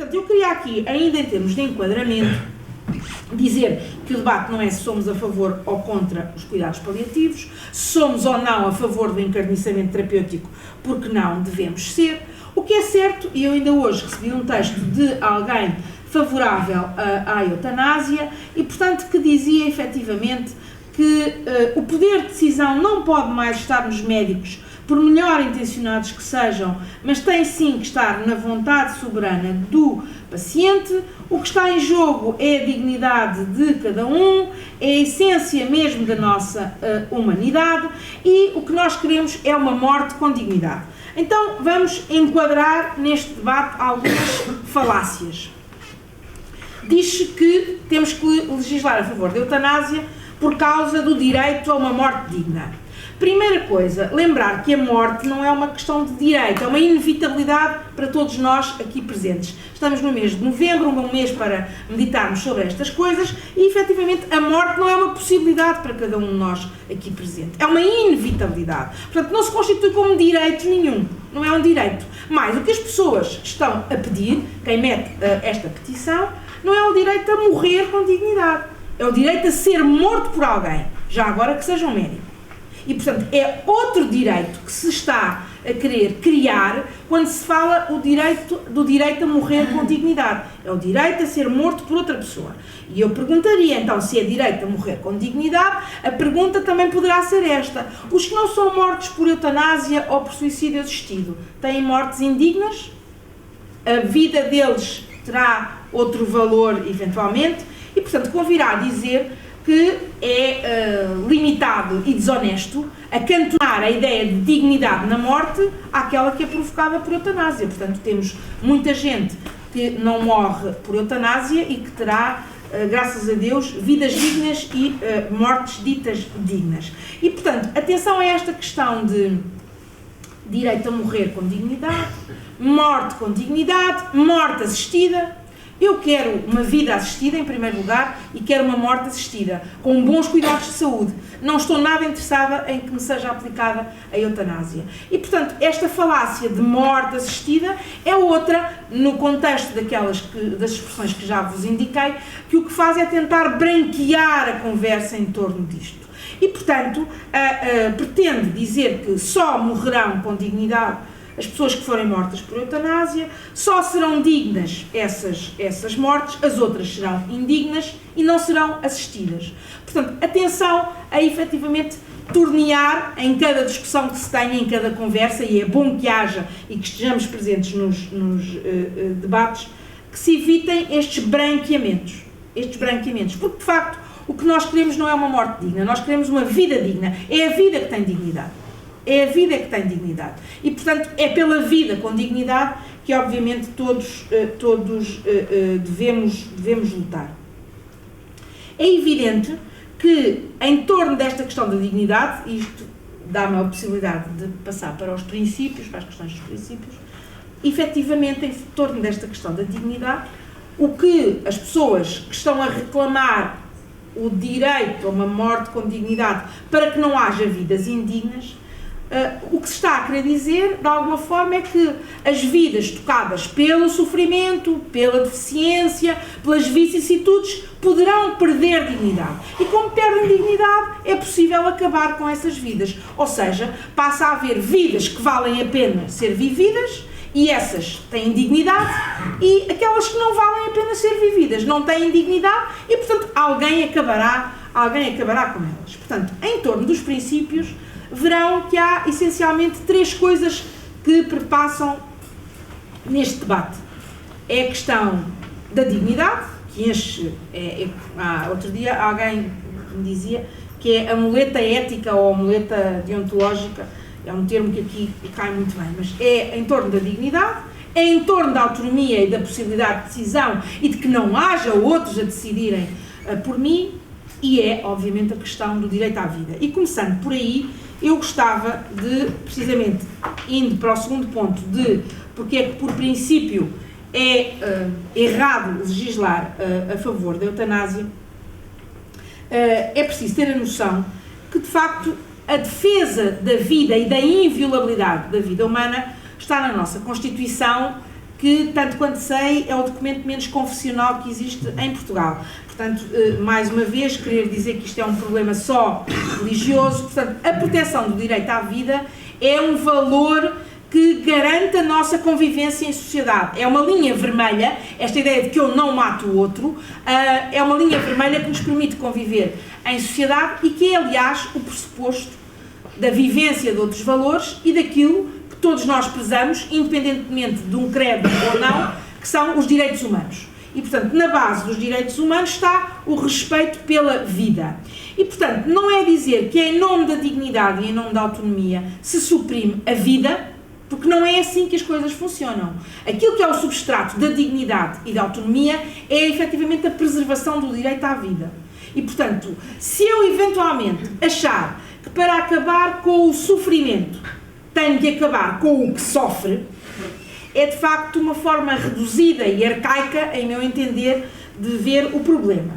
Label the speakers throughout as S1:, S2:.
S1: portanto, eu queria aqui, ainda em termos de enquadramento, dizer que o debate não é se somos a favor ou contra os cuidados paliativos, se somos ou não a favor do encarniçamento terapêutico, porque não devemos ser. O que é certo, e eu ainda hoje recebi um texto de alguém favorável à eutanásia e, portanto, que dizia efetivamente que o poder de decisão não pode mais estar nos médicos, por melhor intencionados que sejam, mas tem sim que estar na vontade soberana do paciente. O que está em jogo é a dignidade de cada um, é a essência mesmo da nossa humanidade, e o que nós queremos é uma morte com dignidade. Então vamos enquadrar neste debate algumas falácias. Diz-se que temos que legislar a favor da eutanásia por causa do direito a uma morte digna. Primeira coisa, lembrar que a morte não é uma questão de direito, é uma inevitabilidade para todos nós aqui presentes. Estamos no mês de novembro, um bom mês para meditarmos sobre estas coisas, e efetivamente a morte não é uma possibilidade para cada um de nós aqui presente, é uma inevitabilidade. Portanto, não se constitui como direito nenhum, não é um direito. Mas o que as pessoas estão a pedir, quem mete esta petição, não é o direito a morrer com dignidade, é o direito a ser morto por alguém, já agora que seja um médico. E, portanto, é outro direito que se está a querer criar quando se fala do direito a morrer com dignidade. É o direito a ser morto por outra pessoa. E eu perguntaria, então, se é direito a morrer com dignidade, a pergunta também poderá ser esta. Os que não são mortos por eutanásia ou por suicídio assistido, têm mortes indignas? A vida deles terá outro valor, eventualmente? E, portanto, convirá a dizer que é limitado e desonesto acantonar a ideia de dignidade na morte àquela que é provocada por eutanásia. Portanto, temos muita gente que não morre por eutanásia e que terá, graças a Deus, vidas dignas e mortes ditas dignas. E, portanto, atenção a esta questão de direito a morrer com dignidade, morte com dignidade, morte assistida. Eu quero uma vida assistida, em primeiro lugar, e quero uma morte assistida, com bons cuidados de saúde. Não estou nada interessada em que me seja aplicada a eutanásia. E, portanto, esta falácia de morte assistida é outra, no contexto das expressões que já vos indiquei, que o que faz é tentar branquear a conversa em torno disto. E, portanto, pretende dizer que só morrerão com dignidade as pessoas que forem mortas por eutanásia, só serão dignas essas mortes, as outras serão indignas e não serão assistidas. Portanto, atenção a efetivamente tornear em cada discussão que se tenha, em cada conversa, e é bom que haja e que estejamos presentes nos debates, que se evitem estes branqueamentos, porque de facto o que nós queremos não é uma morte digna, nós queremos uma vida digna, é a vida que tem dignidade. É a vida que tem dignidade. E, portanto, é pela vida com dignidade que, obviamente, todos devemos lutar. É evidente que, em torno desta questão da dignidade, e isto dá-me a possibilidade de passar para os princípios, para as questões dos princípios, efetivamente, em torno desta questão da dignidade, o que as pessoas que estão a reclamar o direito a uma morte com dignidade para que não haja vidas indignas, o que se está a querer dizer, de alguma forma, é que as vidas tocadas pelo sofrimento, pela deficiência, pelas vicissitudes, poderão perder dignidade. E como perdem dignidade, é possível acabar com essas vidas. Ou seja, passa a haver vidas que valem a pena ser vividas, e essas têm dignidade, e aquelas que não valem a pena ser vividas não têm dignidade, e, portanto, alguém acabará com elas. Portanto, em torno dos princípios, verão que há essencialmente três coisas que perpassam neste debate. É a questão da dignidade, que enche, outro dia alguém me dizia que é a muleta ética ou a muleta deontológica, é um termo que aqui cai muito bem, mas é em torno da dignidade, é em torno da autonomia e da possibilidade de decisão e de que não haja outros a decidirem por mim, e é, obviamente, a questão do direito à vida. E começando por aí, eu gostava de, precisamente, indo para o segundo ponto de porque é que, por princípio, é errado legislar a favor da eutanásia, é preciso ter a noção que, de facto, a defesa da vida e da inviolabilidade da vida humana está na nossa Constituição, que, tanto quanto sei, é o documento menos confessional que existe em Portugal. Portanto, mais uma vez, querer dizer que isto é um problema só religioso. Portanto, a proteção do direito à vida é um valor que garante a nossa convivência em sociedade. É uma linha vermelha, esta ideia de que eu não mato o outro, é uma linha vermelha que nos permite conviver em sociedade e que é, aliás, o pressuposto da vivência de outros valores e daquilo que todos nós prezamos, independentemente de um credo ou não, que são os direitos humanos. E, portanto, na base dos direitos humanos está o respeito pela vida. E, portanto, não é dizer que em nome da dignidade e em nome da autonomia se suprime a vida, porque não é assim que as coisas funcionam. Aquilo que é o substrato da dignidade e da autonomia é efetivamente a preservação do direito à vida. E, portanto, se eu eventualmente achar que para acabar com o sofrimento tenho de acabar com o que sofre, é de facto uma forma reduzida e arcaica, em meu entender, de ver o problema.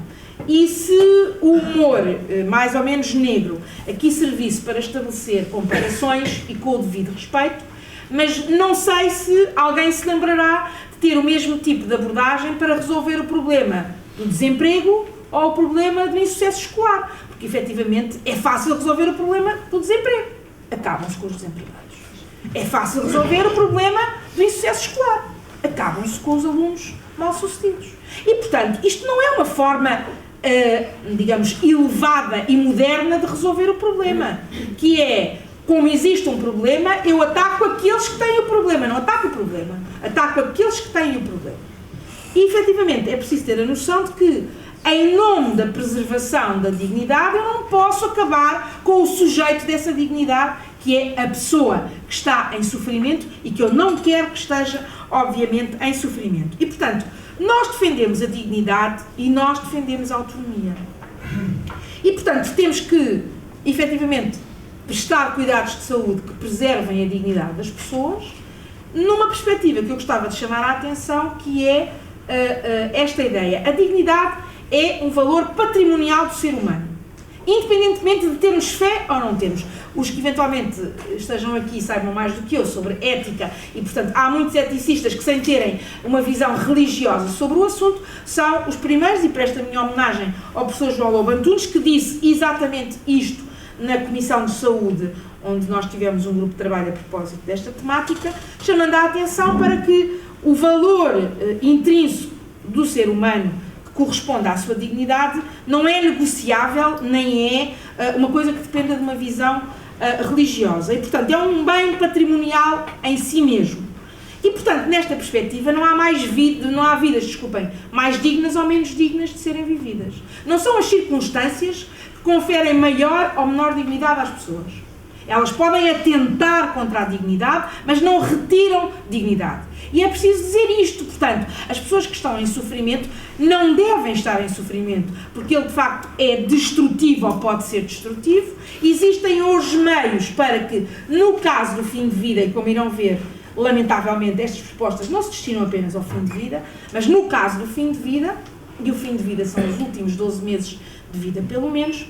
S1: E se o humor, mais ou menos negro, aqui servisse para estabelecer comparações e com o devido respeito, mas não sei se alguém se lembrará de ter o mesmo tipo de abordagem para resolver o problema do desemprego ou o problema do insucesso escolar, porque efetivamente é fácil resolver o problema do desemprego, acabam-se com os desempregados. É fácil resolver o problema do insucesso escolar, acabam-se com os alunos mal-sucedidos. E, portanto, isto não é uma forma, digamos, elevada e moderna de resolver o problema, que é, como existe um problema, eu ataco aqueles que têm o problema, não ataco o problema, ataco aqueles que têm o problema. E, efetivamente, é preciso ter a noção de que, em nome da preservação da dignidade, eu não posso acabar com o sujeito dessa dignidade, que é a pessoa que está em sofrimento e que eu não quero que esteja, obviamente, em sofrimento. E, portanto, nós defendemos a dignidade e nós defendemos a autonomia. E, portanto, temos que, efetivamente, prestar cuidados de saúde que preservem a dignidade das pessoas, numa perspectiva que eu gostava de chamar a atenção, que é esta ideia. A dignidade é um valor patrimonial do ser humano, independentemente de termos fé ou não termos. Os que eventualmente estejam aqui saibam mais do que eu sobre ética e, portanto, há muitos eticistas que, sem terem uma visão religiosa sobre o assunto, são os primeiros, e presto a minha homenagem ao professor João Lobo Antunes, que disse exatamente isto na Comissão de Saúde, onde nós tivemos um grupo de trabalho a propósito desta temática, chamando a atenção para que o valor intrínseco do ser humano que corresponde à sua dignidade não é negociável, nem é uma coisa que dependa de uma visão religiosa. E, portanto, é um bem patrimonial em si mesmo. E, portanto, nesta perspectiva, não há vidas, mais dignas ou menos dignas de serem vividas. Não são as circunstâncias que conferem maior ou menor dignidade às pessoas. Elas podem atentar contra a dignidade, mas não retiram dignidade. E é preciso dizer isto, portanto, as pessoas que estão em sofrimento não devem estar em sofrimento, porque ele de facto é destrutivo ou pode ser destrutivo. Existem hoje meios para que, no caso do fim de vida, e como irão ver, lamentavelmente estas propostas não se destinam apenas ao fim de vida, mas no caso do fim de vida, e o fim de vida são os últimos 12 meses de vida pelo menos,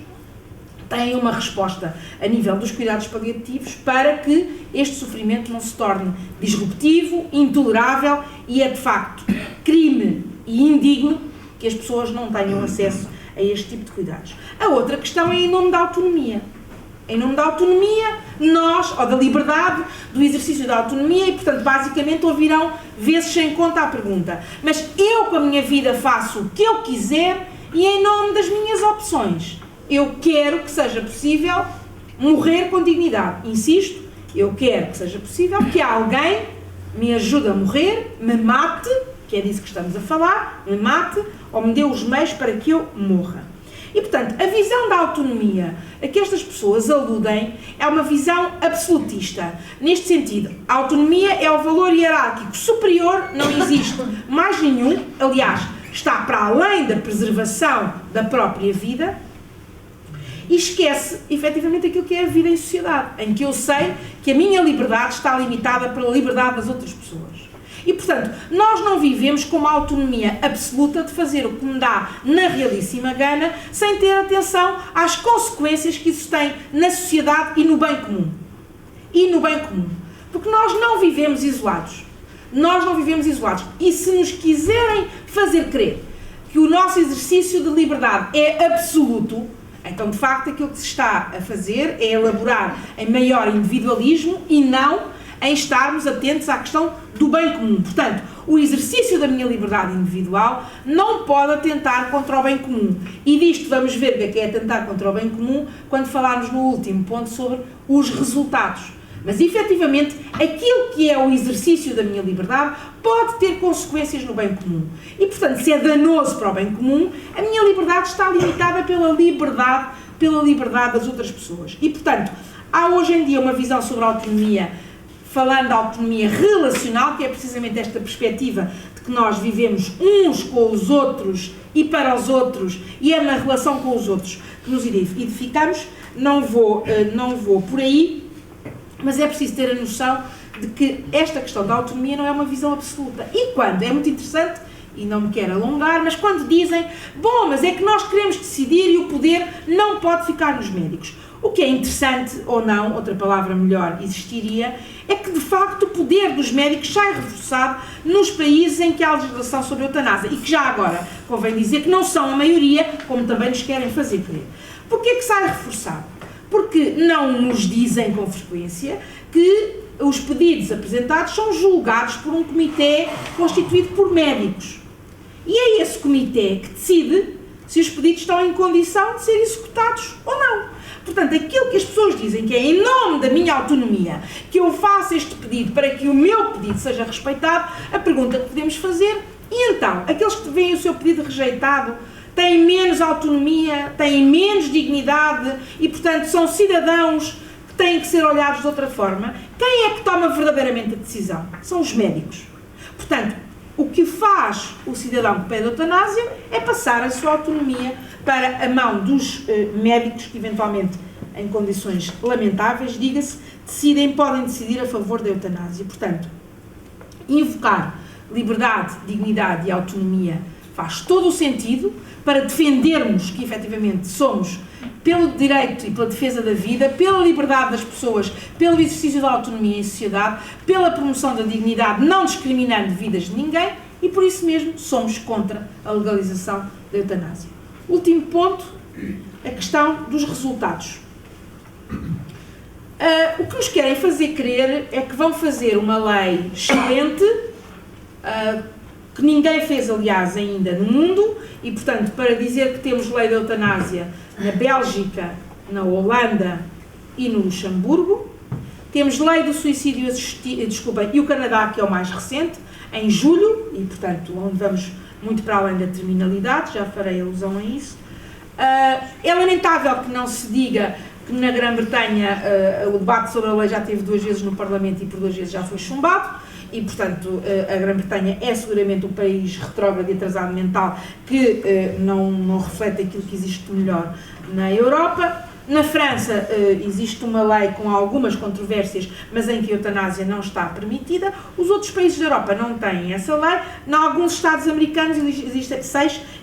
S1: têm uma resposta a nível dos cuidados paliativos para que este sofrimento não se torne disruptivo, intolerável e é de facto crime e indigno que as pessoas não tenham acesso a este tipo de cuidados. A outra questão é em nome da autonomia. Em nome da autonomia, nós, ou da liberdade, do exercício da autonomia, e portanto basicamente ouvirão vezes sem conta a pergunta: mas eu com a minha vida faço o que eu quiser e em nome das minhas opções eu quero que seja possível morrer com dignidade. Insisto, eu quero que seja possível que alguém me ajude a morrer, me mate, que é disso que estamos a falar, me mate, ou me dê os meios para que eu morra. E, portanto, a visão da autonomia a que estas pessoas aludem é uma visão absolutista. Neste sentido, a autonomia é o valor hierárquico superior, não existe mais nenhum, aliás, está para além da preservação da própria vida, e esquece, efetivamente, aquilo que é a vida em sociedade, em que eu sei que a minha liberdade está limitada pela liberdade das outras pessoas. E, portanto, nós não vivemos com uma autonomia absoluta de fazer o que me dá na realíssima gana, sem ter atenção às consequências que isso tem na sociedade e no bem comum. Porque nós não vivemos isolados. nós não vivemos isolados. E se nos quiserem fazer crer que o nosso exercício de liberdade é absoluto, então, de facto, aquilo que se está a fazer é elaborar em maior individualismo e não em estarmos atentos à questão do bem comum. Portanto, o exercício da minha liberdade individual não pode atentar contra o bem comum. E disto vamos ver o que é atentar contra o bem comum quando falarmos no último ponto sobre os resultados. Mas, efetivamente, aquilo que é o exercício da minha liberdade pode ter consequências no bem comum. E, portanto, se é danoso para o bem comum, a minha liberdade está limitada pela liberdade das outras pessoas. E, portanto, há hoje em dia uma visão sobre a autonomia, falando da autonomia relacional, que é precisamente esta perspectiva de que nós vivemos uns com os outros e para os outros, e é na relação com os outros que nos edificamos. Não vou por aí, mas é preciso ter a noção de que esta questão da autonomia não é uma visão absoluta. E quando? É muito interessante, e não me quero alongar, mas quando dizem, bom, mas é que nós queremos decidir e o poder não pode ficar nos médicos. O que é interessante, ou não, outra palavra melhor existiria, é que de facto o poder dos médicos sai reforçado nos países em que há legislação sobre a eutanásia, e que já agora convém dizer que não são a maioria, como também nos querem fazer crer. Porquê é que sai reforçado? Porque não nos dizem com frequência que os pedidos apresentados são julgados por um comitê constituído por médicos. E é esse comitê que decide se os pedidos estão em condição de ser executados ou não. Portanto, aquilo que as pessoas dizem que é em nome da minha autonomia que eu faço este pedido para que o meu pedido seja respeitado, a pergunta que podemos fazer, e então, aqueles que veem o seu pedido rejeitado têm menos autonomia, têm menos dignidade e, portanto, são cidadãos que têm que ser olhados de outra forma? Quem é que toma verdadeiramente a decisão? São os médicos. Portanto, o que faz o cidadão que pede eutanásia é passar a sua autonomia para a mão dos médicos que, eventualmente, em condições lamentáveis, diga-se, podem decidir a favor da eutanásia. Portanto, invocar liberdade, dignidade e autonomia faz todo o sentido para defendermos que, efetivamente, somos pelo direito e pela defesa da vida, pela liberdade das pessoas, pelo exercício da autonomia em sociedade, pela promoção da dignidade, não discriminando vidas de ninguém, e por isso mesmo somos contra a legalização da eutanásia. Último ponto, a questão dos resultados. O que nos querem fazer crer é que vão fazer uma lei excelente, que ninguém fez, aliás, ainda no mundo, e, portanto, para dizer que temos lei de eutanásia na Bélgica, na Holanda e no Luxemburgo, temos lei do suicídio assistido, e o Canadá, que é o mais recente, em julho, e, portanto, onde vamos muito para além da terminalidade, já farei alusão a isso. É lamentável que não se diga que na Grã-Bretanha o debate sobre a lei já teve 2 vezes no Parlamento e por 2 vezes já foi chumbado, e, portanto, a Grã-Bretanha é seguramente um país retrógrado e atrasado mental que não reflete aquilo que existe de melhor na Europa. Na França existe uma lei com algumas controvérsias, mas em que a eutanásia não está permitida. Os outros países da Europa não têm essa lei. Em alguns estados americanos,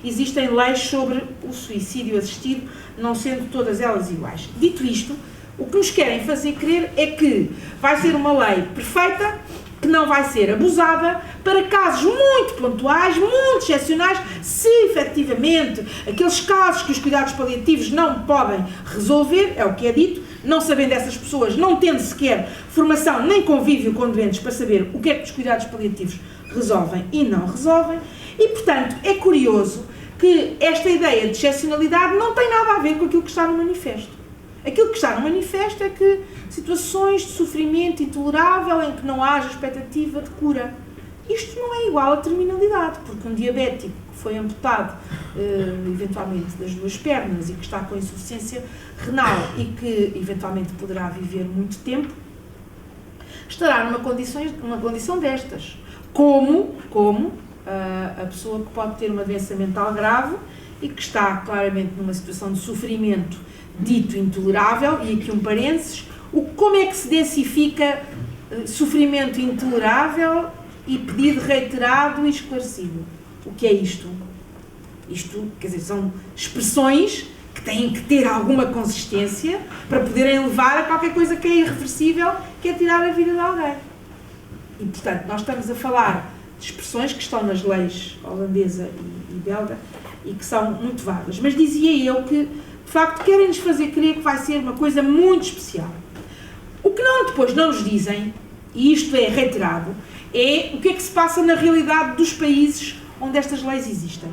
S1: existem leis sobre o suicídio assistido, não sendo todas elas iguais. Dito isto, o que nos querem fazer crer é que vai ser uma lei perfeita, que não vai ser abusada, para casos muito pontuais, muito excepcionais, se efetivamente aqueles casos que os cuidados paliativos não podem resolver, é o que é dito, não sabendo essas pessoas, não tendo sequer formação nem convívio com doentes para saber o que é que os cuidados paliativos resolvem e não resolvem, e, portanto, é curioso que esta ideia de excepcionalidade não tem nada a ver com aquilo que está no manifesto. Aquilo que está no manifesto é que situações de sofrimento intolerável em que não haja expectativa de cura. Isto não é igual à terminalidade, porque um diabético que foi amputado, eventualmente, das 2 pernas e que está com insuficiência renal e que, eventualmente, poderá viver muito tempo, estará numa condição destas. Como a pessoa que pode ter uma doença mental grave e que está claramente numa situação de sofrimento dito intolerável, e aqui um parênteses, como é que se densifica sofrimento intolerável e pedido reiterado e esclarecido? O que é isto? Isto, quer dizer, são expressões que têm que ter alguma consistência para poderem levar a qualquer coisa que é irreversível, que é tirar a vida de alguém.
S2: E, portanto, nós estamos a falar de expressões que estão nas leis holandesa e belga e que são muito vagas. Mas dizia eu que, de facto, querem-nos fazer crer que vai ser uma coisa muito especial. O que depois não nos dizem, e isto é reiterado, é o que é que se passa na realidade dos países onde estas leis existem.